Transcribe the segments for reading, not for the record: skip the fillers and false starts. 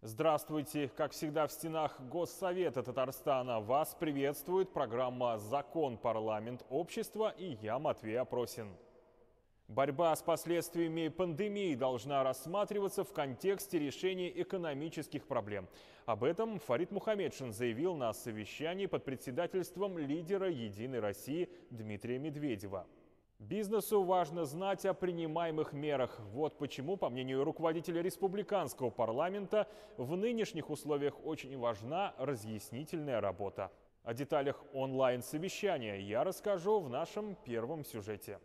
Здравствуйте! Как всегда в стенах Госсовета Татарстана вас приветствует программа «Закон, парламент, общество» и я, Матвей Опросин. Борьба с последствиями пандемии должна рассматриваться в контексте решения экономических проблем. Об этом Фарид Мухамедшин заявил на совещании под председательством лидера «Единой России» Дмитрия Медведева. Бизнесу важно знать о принимаемых мерах. Вот почему, по мнению руководителя республиканского парламента, в нынешних условиях очень важна разъяснительная работа. О деталях онлайн-совещания я расскажу в нашем первом сюжете.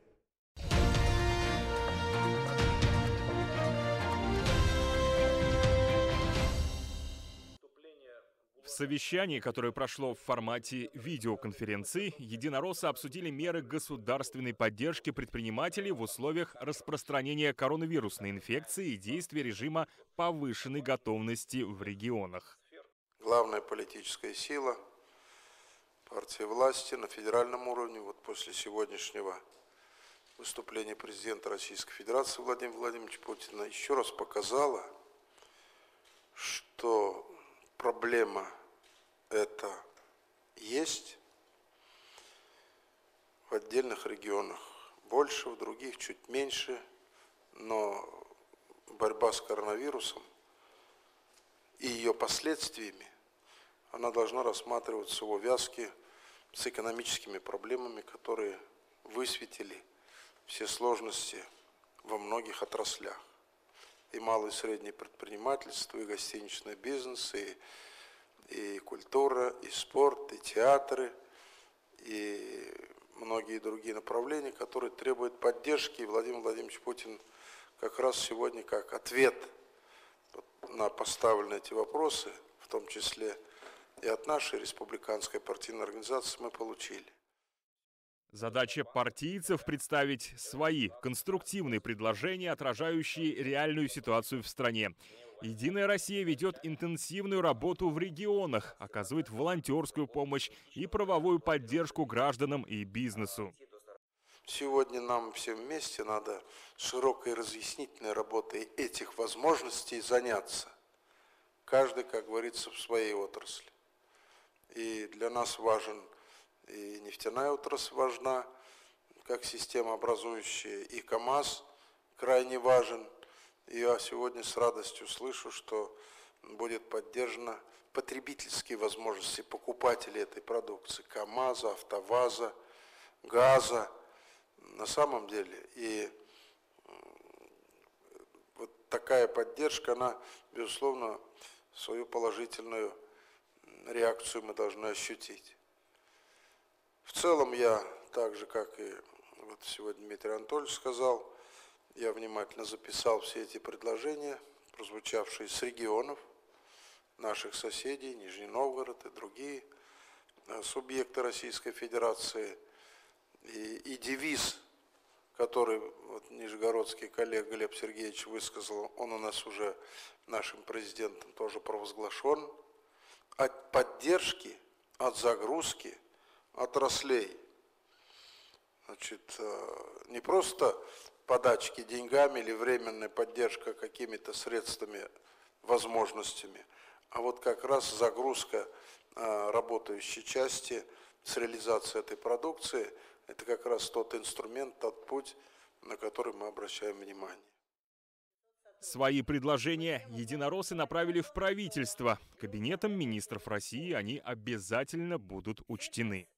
В совещании, которое прошло в формате видеоконференции, единороссы обсудили меры государственной поддержки предпринимателей в условиях распространения коронавирусной инфекции и действия режима повышенной готовности в регионах. Главная политическая сила, партия власти на федеральном уровне, вот после сегодняшнего выступления президента Российской Федерации Владимира Владимировича Путина еще раз показала, что проблема это есть в отдельных регионах больше, в других чуть меньше, но борьба с коронавирусом и ее последствиями, она должна рассматриваться в увязке с экономическими проблемами, которые высветили все сложности во многих отраслях. И малое и среднее предпринимательство, и гостиничный бизнес, и культура, и спорт, и театры, и многие другие направления, которые требуют поддержки. И Владимир Владимирович Путин как раз сегодня как ответ на поставленные эти вопросы, в том числе и от нашей республиканской партийной организации, мы получили. Задача партийцев — представить свои конструктивные предложения, отражающие реальную ситуацию в стране. «Единая Россия» ведет интенсивную работу в регионах, оказывает волонтерскую помощь и правовую поддержку гражданам и бизнесу. Сегодня нам всем вместе надо широкой разъяснительной работой этих возможностей заняться. Каждый, как говорится, в своей отрасли. И для нас важен и нефтяная отрасль важна, как система образующая, и КАМАЗ крайне важен. И я сегодня с радостью слышу, что будет поддержана потребительские возможности покупателей этой продукции, КАМАЗа, АвтоВАЗа, газа. На самом деле, и вот такая поддержка, она, безусловно, свою положительную реакцию мы должны ощутить. В целом я, так же как и вот сегодня Дмитрий Анатольевич сказал, я внимательно записал все эти предложения, прозвучавшие с регионов, наших соседей, Нижний Новгород и другие субъекты Российской Федерации. И девиз, который вот нижегородский коллега Глеб Сергеевич высказал, он у нас уже нашим президентом тоже провозглашен, от поддержки, от загрузки отраслей. Значит, не просто подачки деньгами или временная поддержка какими-то средствами, возможностями, а вот как раз загрузка работающей части с реализацией этой продукции, это как раз тот инструмент, тот путь, на который мы обращаем внимание. Свои предложения единороссы направили в правительство. Кабинетом министров России они обязательно будут учтены.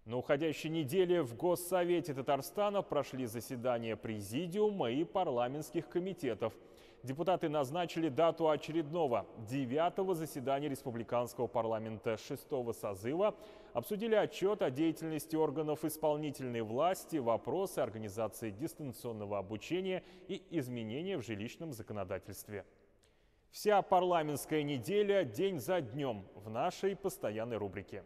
На уходящей неделе в Госсовете Татарстана прошли заседания Президиума и парламентских комитетов. Депутаты назначили дату очередного 9-го заседания Республиканского парламента 6-го созыва, обсудили отчет о деятельности органов исполнительной власти, вопросы организации дистанционного обучения и изменения в жилищном законодательстве. Вся парламентская неделя день за днем в нашей постоянной рубрике.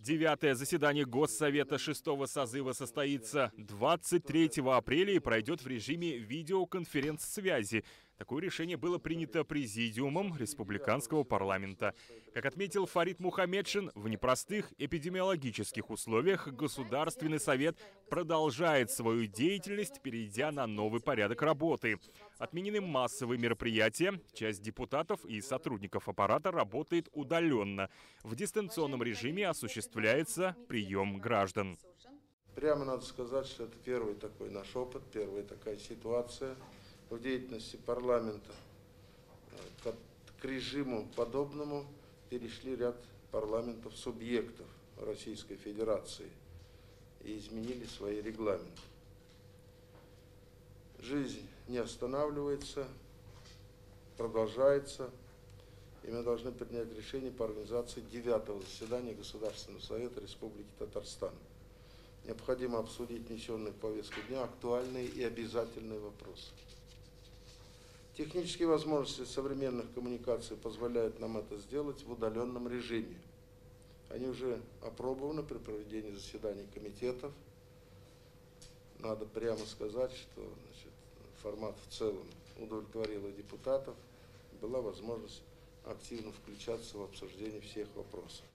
Девятое заседание Госсовета 6-го созыва состоится 23 апреля и пройдет в режиме видеоконференц-связи. Такое решение было принято Президиумом Республиканского парламента. Как отметил Фарид Мухаммедшин, в непростых эпидемиологических условиях Государственный совет продолжает свою деятельность, перейдя на новый порядок работы. Отменены массовые мероприятия, часть депутатов и сотрудников аппарата работает удаленно. В дистанционном режиме осуществляется прием граждан. Прямо надо сказать, что это первый такой наш опыт, первая такая ситуация в деятельности парламента. К режиму подобному перешли ряд парламентов-субъектов Российской Федерации и изменили свои регламенты. Жизнь не останавливается, продолжается, и мы должны принять решение по организации 9-го заседания Государственного совета Республики Татарстан. Необходимо обсудить внесенные в повестку дня актуальные и обязательные вопросы. Технические возможности современных коммуникаций позволяют нам это сделать в удаленном режиме. Они уже опробованы при проведении заседаний комитетов. Надо прямо сказать, что формат в целом удовлетворил и депутатов, была возможность активно включаться в обсуждение всех вопросов.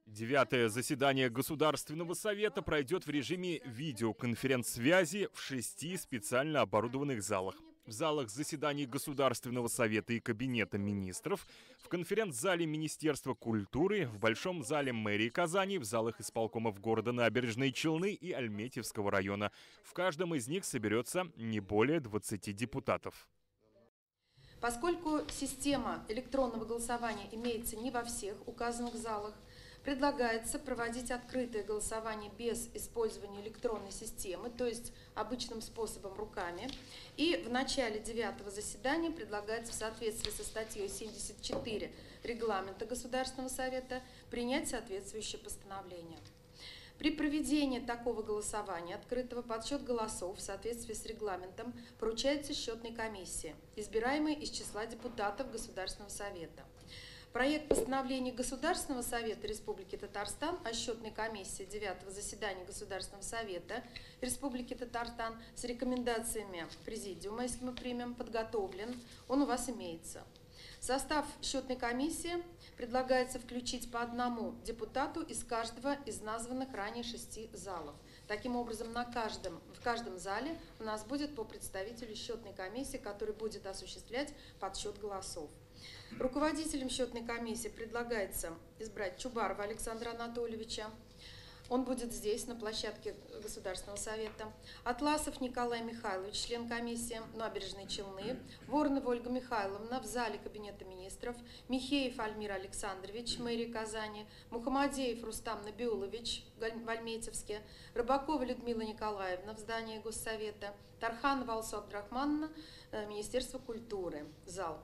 9-е заседание Государственного совета пройдет в режиме видеоконференц-связи в 6 специально оборудованных залах. В залах заседаний Государственного совета и Кабинета министров, в конференц-зале Министерства культуры, в Большом зале мэрии Казани, в залах исполкомов города Набережные Челны и Альметьевского района. В каждом из них соберется не более 20 депутатов. Поскольку система электронного голосования имеется не во всех указанных залах, предлагается проводить открытое голосование без использования электронной системы, то есть обычным способом руками. И в начале 9-го заседания предлагается в соответствии со статьей 74 Регламента Государственного совета принять соответствующее постановление. При проведении такого голосования открытого подсчет голосов в соответствии с регламентом поручается счетной комиссии, избираемой из числа депутатов Государственного совета. Проект постановления Государственного совета Республики Татарстан о счетной комиссии 9-го заседания Государственного совета Республики Татарстан с рекомендациями Президиума, если мы примем, подготовлен, он у вас имеется. В состав счетной комиссии предлагается включить по одному депутату из каждого из названных ранее 6 залов. Таким образом, в каждом зале у нас будет по представителю счетной комиссии, который будет осуществлять подсчет голосов. Руководителем счетной комиссии предлагается избрать Чубарова Александра Анатольевича. Он будет здесь, на площадке Государственного совета. Атласов Николай Михайлович, член комиссии Набережной Челны. Воронова Ольга Михайловна в зале Кабинета министров. Михеев Альмир Александрович, мэрия Казани. Мухамадеев Рустам Набиулович в Альметьевске. Рыбакова Людмила Николаевна в здании Госсовета. Тарханова Алсу Абдрахмановна, Министерство культуры, зал.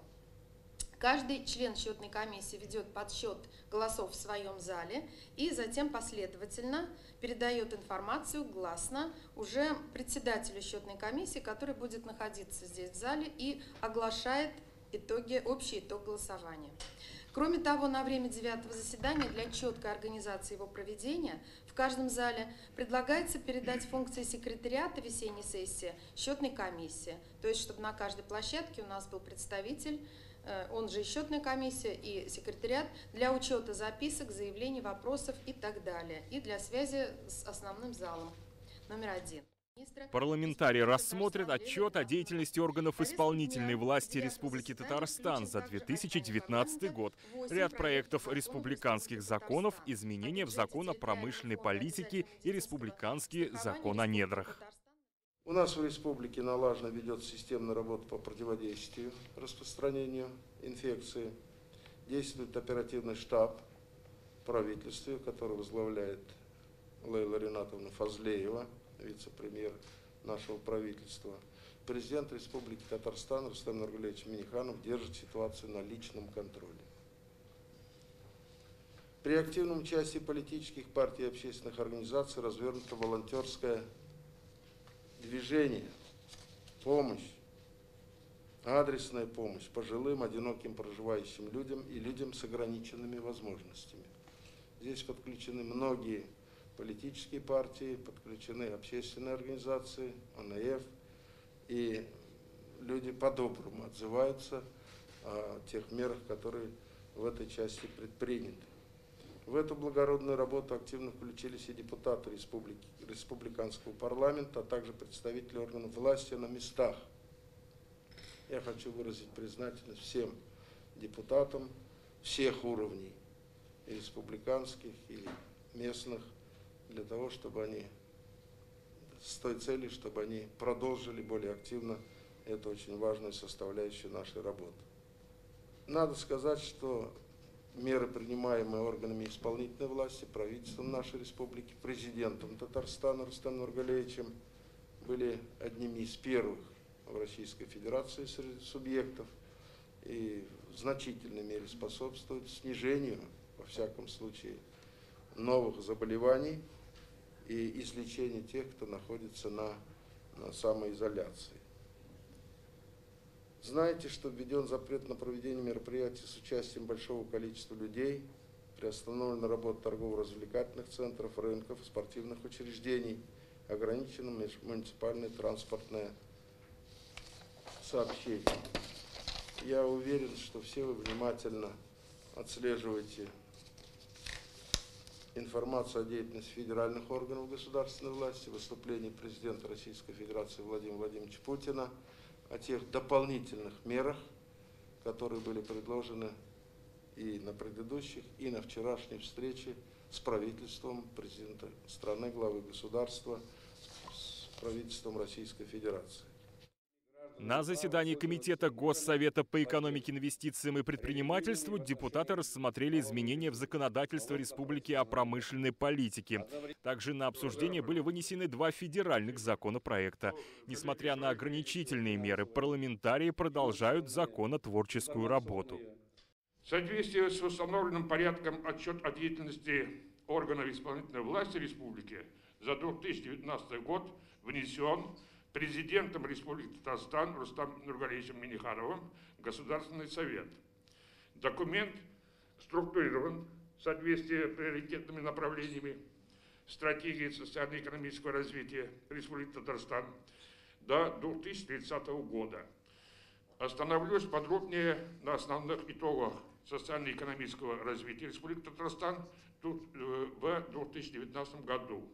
Каждый член счетной комиссии ведет подсчет голосов в своем зале и затем последовательно передает информацию гласно уже председателю счетной комиссии, который будет находиться здесь в зале и оглашает общий итог голосования. Кроме того, на время 9-го заседания для четкой организации его проведения в каждом зале предлагается передать функции секретариата весенней сессии счетной комиссии, то есть чтобы на каждой площадке у нас был представитель, он же и счетная комиссия, и секретариат для учета записок, заявлений, вопросов и так далее, и для связи с основным залом номер 1. Парламентарии рассмотрят отчет о деятельности органов исполнительной власти Республики Татарстан за 2019 год, ряд проектов республиканских законов, изменения в закон о промышленной политике и республиканский закон о недрах. У нас в республике налаженно ведется системная работа по противодействию распространению инфекции. Действует оперативный штаб в правительстве, который возглавляет Лейла Ринатовна Фазлеева, вице-премьер нашего правительства. Президент Республики Татарстан Рустам Нургалиевич Минниханов держит ситуацию на личном контроле. При активном участии политических партий и общественных организаций развернуто волонтерское движение, помощь, адресная помощь пожилым, одиноким проживающим людям и людям с ограниченными возможностями. Здесь подключены многие политические партии, подключены общественные организации, ОНФ, и люди по-доброму отзываются о тех мерах, которые в этой части предприняты. В эту благородную работу активно включились и депутаты республиканского парламента, а также представители органов власти на местах. Я хочу выразить признательность всем депутатам всех уровней, и республиканских, и местных, для того, чтобы они, с той целью, чтобы они продолжили более активно эту очень важную составляющую нашей работы. Надо сказать, что меры, принимаемые органами исполнительной власти, правительством нашей республики, президентом Татарстана Рустемом Нургалиевичем, были одними из первых в Российской Федерации среди субъектов и в значительной мере способствуют снижению, во всяком случае, новых заболеваний и излечению тех, кто находится на самоизоляции. Знаете, что введен запрет на проведение мероприятий с участием большого количества людей, приостановлена работа торгово-развлекательных центров, рынков, спортивных учреждений, ограничено муниципальное транспортное сообщение. Я уверен, что все вы внимательно отслеживаете информацию о деятельности федеральных органов государственной власти, выступлении президента Российской Федерации Владимира Владимировича Путина, о тех дополнительных мерах, которые были предложены и на предыдущих, и на вчерашней встрече с правительством президента страны, главы государства, с правительством Российской Федерации. На заседании Комитета Госсовета по экономике, инвестициям и предпринимательству депутаты рассмотрели изменения в законодательство республики о промышленной политике. Также на обсуждение были вынесены 2 федеральных законопроекта. Несмотря на ограничительные меры, парламентарии продолжают законотворческую работу. В соответствии с установленным порядком отчет о деятельности органов исполнительной власти республики за 2019 год внесен президентом Республики Татарстан Рустемом Нургалиевичем Миннихановым в Государственный совет. Документ структурирован в соответствии с приоритетными направлениями стратегии социально-экономического развития Республики Татарстан до 2030 года. Остановлюсь подробнее на основных итогах социально-экономического развития Республики Татарстан в 2019 году.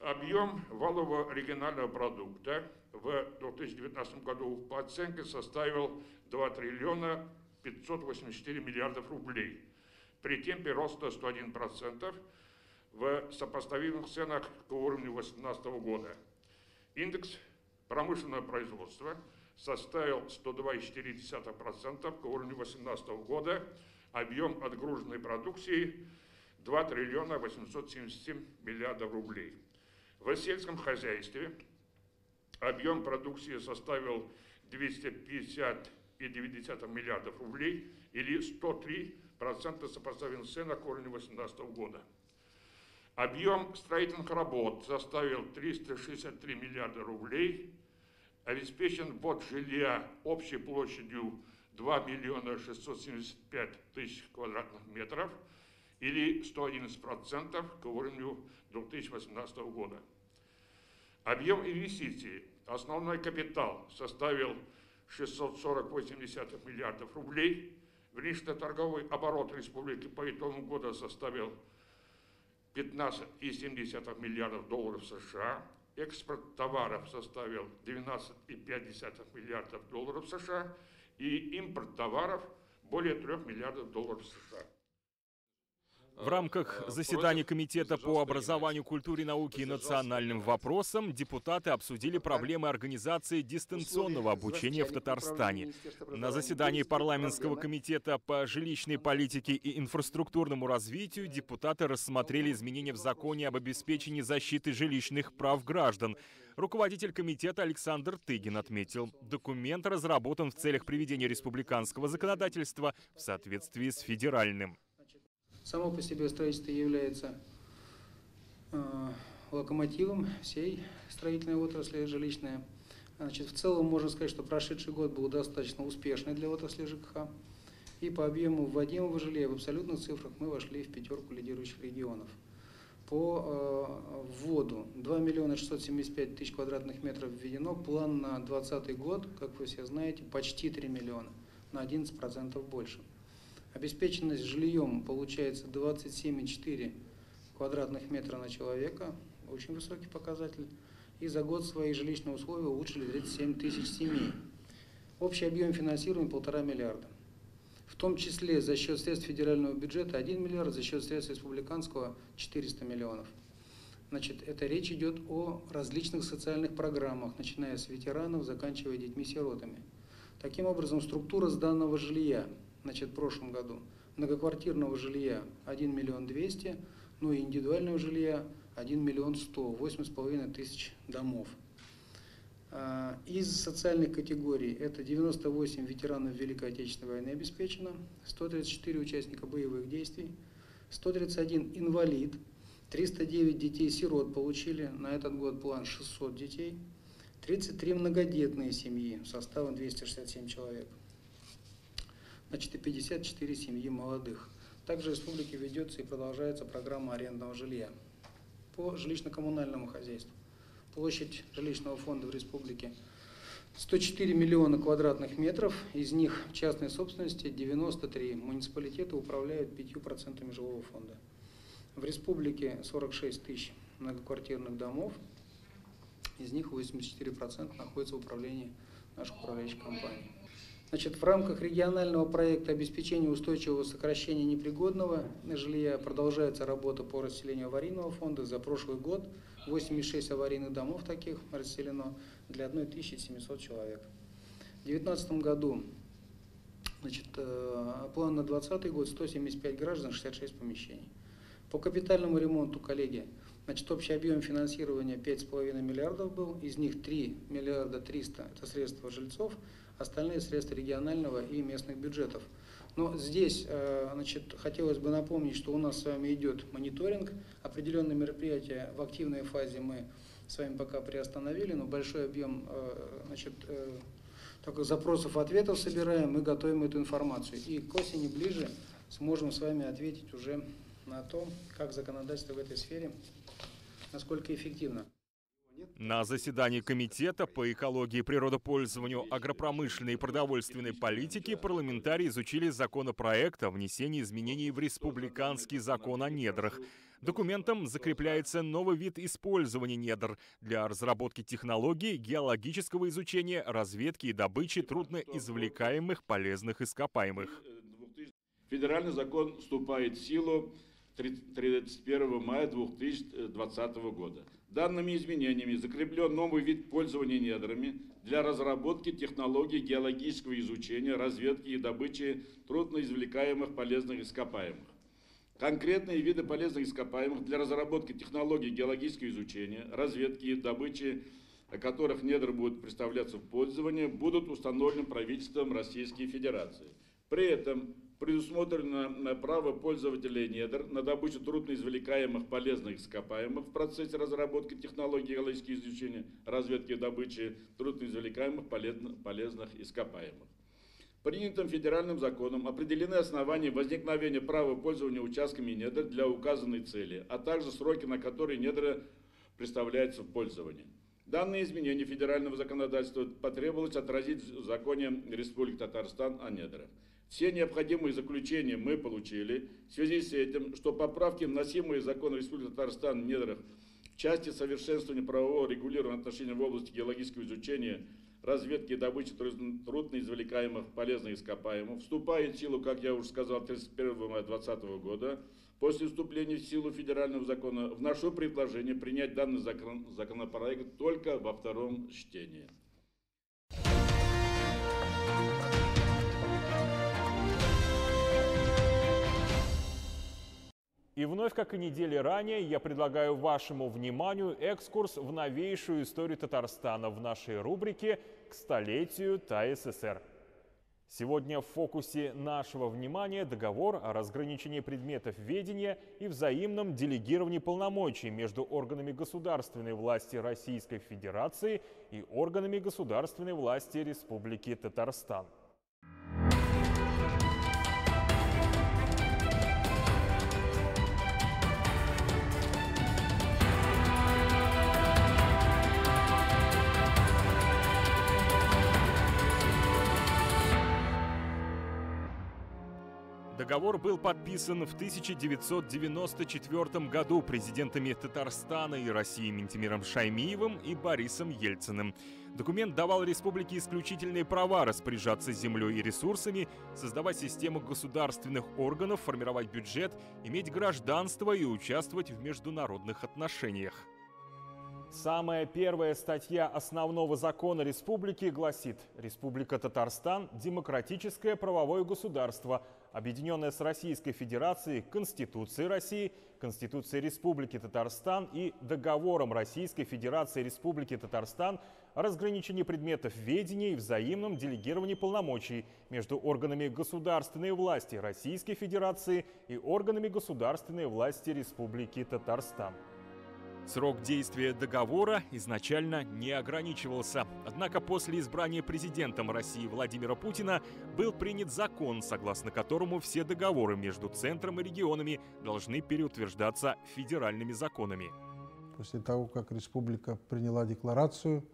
Объем валового регионального продукта в 2019 году по оценке составил 2 триллиона 584 миллиардов рублей при темпе роста 101% в сопоставимых ценах к уровню 2018 года. Индекс промышленного производства составил 102,4% к уровню 2018 года, объем отгруженной продукции 2 триллиона 877 миллиардов рублей. В сельском хозяйстве объем продукции составил 250,9 миллиардов рублей или 103% сопоставимых ценах к уровню 2018 года. Объем строительных работ составил 363 миллиарда рублей, обеспечен ввод жилья общей площадью 2 миллиона 675 тысяч квадратных метров или 111% к уровню 2018 года. Объем инвестиций, основной капитал составил 640,8 миллиардов рублей, внешнеторговый оборот республики по итогам года составил 15,7 миллиардов долларов США, экспорт товаров составил 12,5 миллиардов долларов США и импорт товаров более 3 миллиардов долларов США. В рамках заседания Комитета по образованию, культуре, науке и национальным вопросам депутаты обсудили проблемы организации дистанционного обучения в Татарстане. На заседании парламентского комитета по жилищной политике и инфраструктурному развитию депутаты рассмотрели изменения в законе об обеспечении защиты жилищных прав граждан. Руководитель комитета Александр Тыгин отметил, документ разработан в целях приведения республиканского законодательства в соответствии с федеральным. Само по себе строительство является локомотивом всей строительной отрасли жилищной. Значит, в целом можно сказать, что прошедший год был достаточно успешный для отрасли ЖКХ. И по объему вводимого жилья в абсолютных цифрах мы вошли в 5 лидирующих регионов. По вводу 2 675 000 квадратных метров введено. План на 2020 год, как вы все знаете, почти 3 миллиона, на 11% больше. Обеспеченность жильем получается 27,4 квадратных метра на человека, очень высокий показатель. И за год свои жилищные условия улучшили 37 000 семей. Общий объем финансирования 1,5 миллиарда. В том числе за счет средств федерального бюджета 1 миллиард, за счет средств республиканского 400 миллионов. Значит, это речь идет о различных социальных программах, начиная с ветеранов, заканчивая детьми-сиротами. Таким образом, структура сданного жилья, значит, в прошлом году, многоквартирного жилья 1 200 000, ну и индивидуального жилья 1 100 000, 8,5 тысяч домов. Из социальных категорий это 98 ветеранов Великой Отечественной войны обеспечено, 134 участника боевых действий, 131 инвалид, 309 детей-сирот получили, на этот год план 600 детей, 33 многодетные семьи составом 267 человек, значит, и 54 семьи молодых. Также в республике ведется и продолжается программа арендного жилья. По жилищно-коммунальному хозяйству. Площадь жилищного фонда в республике 104 миллиона квадратных метров, из них в частной собственности 93. Муниципалитеты управляют 5% жилого фонда. В республике 46 000 многоквартирных домов, из них 84% находится в управлении наших управляющих компаний. Значит, в рамках регионального проекта обеспечения устойчивого сокращения непригодного жилья продолжается работа по расселению аварийного фонда. За прошлый год 86 аварийных домов таких расселено для 1700 человек. В 2019 году, значит, план на 2020 год 175 граждан, 66 помещений. По капитальному ремонту, коллеги, значит, общий объем финансирования 5,5 миллиардов был, из них 3 миллиарда 300 это средства жильцов, остальные средства регионального и местных бюджетов. Но здесь, значит, хотелось бы напомнить, что у нас с вами идет мониторинг, определенные мероприятия в активной фазе мы с вами пока приостановили, но большой объем, значит, только запросов, ответов собираем, мы готовим эту информацию. И к осени ближе сможем с вами ответить уже на то, как законодательство в этой сфере, насколько эффективно. На заседании Комитета по экологии, природопользованию, агропромышленной и продовольственной политики парламентарии изучили законопроект о внесении изменений в Республиканский закон о недрах. Документом закрепляется новый вид использования недр для разработки технологий геологического изучения, разведки и добычи трудноизвлекаемых полезных ископаемых. Федеральный закон вступает в силу 31 мая 2020 года. Данными изменениями закреплен новый вид пользования недрами для разработки технологий геологического изучения, разведки и добычи трудноизвлекаемых полезных ископаемых. Конкретные виды полезных ископаемых для разработки технологий геологического изучения, разведки и добычи, которых недра будут представляться в пользование, будут установлены правительством Российской Федерации. При этом предусмотрено право пользователей недр на добычу трудноизвлекаемых полезных ископаемых в процессе разработки технологий геологического изучения, разведки и добычи трудноизвлекаемых полезных ископаемых. Принятым федеральным законом определены основания возникновения права пользования участками недр для указанной цели, а также сроки, на которые недра представляются в пользовании. Данные изменения федерального законодательства потребовалось отразить в законе Республики Татарстан о недрах. Все необходимые заключения мы получили. В связи с этим, что поправки, вносимые в закон Республики Татарстан о недрах в части совершенствования правового регулирования отношений в области геологического изучения, разведки и добычи трудноизвлекаемых полезных ископаемых, вступает в силу, как я уже сказал, 31 мая 2020 года. После вступления в силу федерального закона вношу предложение принять данный законопроект только во втором чтении. И вновь, как и недели ранее, я предлагаю вашему вниманию экскурс в новейшую историю Татарстана в нашей рубрике «К столетию ТАССР». Сегодня в фокусе нашего внимания договор о разграничении предметов ведения и взаимном делегировании полномочий между органами государственной власти Российской Федерации и органами государственной власти Республики Татарстан. Договор был подписан в 1994 году президентами Татарстана и России Ментимиром Шаймиевым и Борисом Ельциным. Документ давал республике исключительные права распоряжаться землей и ресурсами, создавать систему государственных органов, формировать бюджет, иметь гражданство и участвовать в международных отношениях. Самая первая статья основного закона республики гласит: «Республика Татарстан – демократическое правовое государство, объединенное с Российской Федерацией Конституцией России, Конституцией Республики Татарстан и Договором Российской Федерации и Республики Татарстан о разграничении предметов ведения и взаимном делегировании полномочий между органами государственной власти Российской Федерации и органами государственной власти Республики Татарстан». Срок действия договора изначально не ограничивался. Однако после избрания президентом России Владимира Путина был принят закон, согласно которому все договоры между центром и регионами должны переутверждаться федеральными законами. После того, как республика приняла декларацию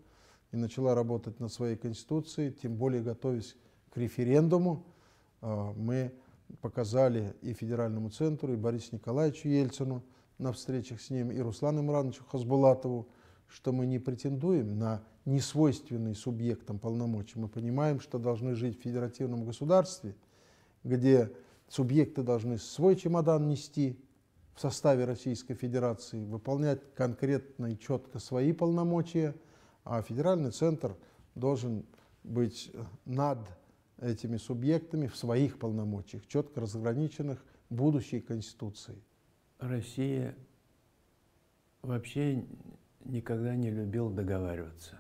и начала работать над своей конституцией, тем более готовясь к референдуму, мы показали и федеральному центру, и Борису Николаевичу Ельцину на встречах с ним, и Руслану Имрановичу Хасбулатову, что мы не претендуем на несвойственный субъектам полномочия. Мы понимаем, что должны жить в федеративном государстве, где субъекты должны свой чемодан нести в составе Российской Федерации, выполнять конкретно и четко свои полномочия, а федеральный центр должен быть над этими субъектами в своих полномочиях, четко разграниченных будущей Конституцией. Россия вообще никогда не любила договариваться.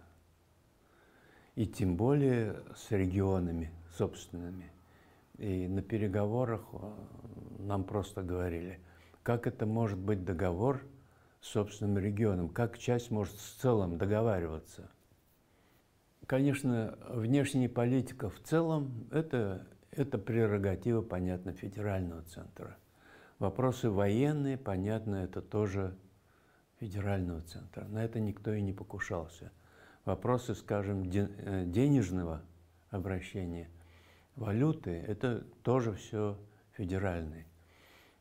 И тем более с регионами собственными. И на переговорах нам просто говорили, как это может быть договор с собственным регионом, как часть может в целом договариваться. Конечно, внешняя политика в целом – это прерогатива, понятно, федерального центра. Вопросы военные, понятно, это тоже федерального центра. На это никто и не покушался. Вопросы, скажем, денежного обращения, валюты, это тоже все федеральное.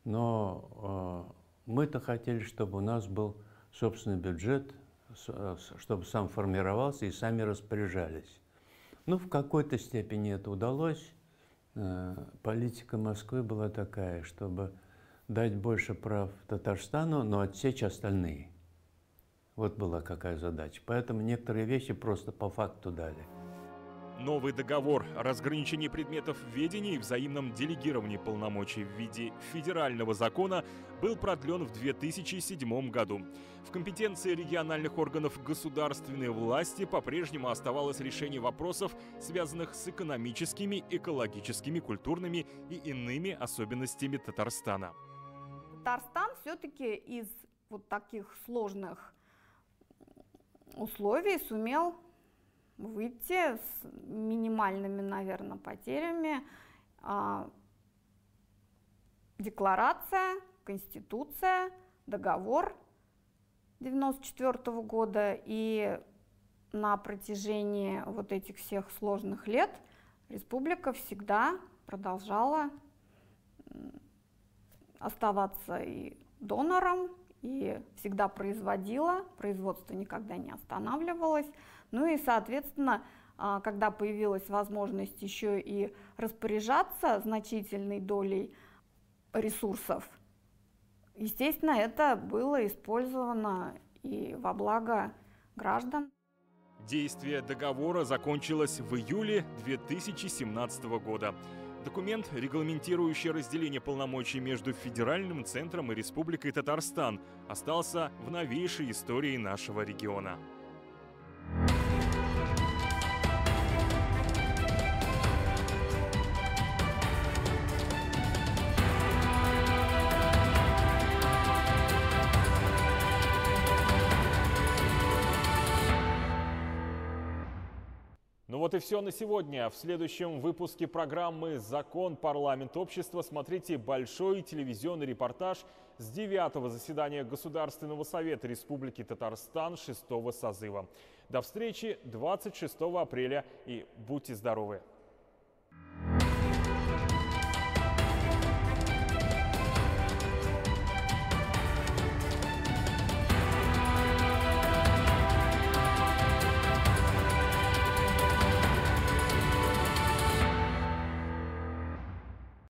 Но мы-то хотели, чтобы у нас был собственный бюджет, чтобы сам формировался и сами распоряжались. Ну, в какой-то степени это удалось. Политика Москвы была такая, чтобы дать больше прав Татарстану, но отсечь остальные. Вот была какая задача. Поэтому некоторые вещи просто по факту дали. Новый договор о разграничении предметов ведения и взаимном делегировании полномочий в виде федерального закона был продлен в 2007 году. В компетенции региональных органов государственной власти по-прежнему оставалось решение вопросов, связанных с экономическими, экологическими, культурными и иными особенностями Татарстана. Татарстан все-таки из вот таких сложных условий сумел выйти с минимальными, наверное, потерями. Декларация, Конституция, договор 1994 года. И на протяжении вот этих всех сложных лет республика всегда продолжала оставаться и донором, и всегда производила, производство никогда не останавливалось. Ну и, соответственно, когда появилась возможность еще и распоряжаться значительной долей ресурсов, естественно, это было использовано и во благо граждан. Действие договора закончилось в июле 2017 года. Документ, регламентирующий разделение полномочий между федеральным центром и Республикой Татарстан, остался в новейшей истории нашего региона. Ну вот и все на сегодня. В следующем выпуске программы «Закон. Парламент. Общество» смотрите большой телевизионный репортаж с 9-го заседания Государственного совета Республики Татарстан 6-го созыва. До встречи 26 апреля и будьте здоровы!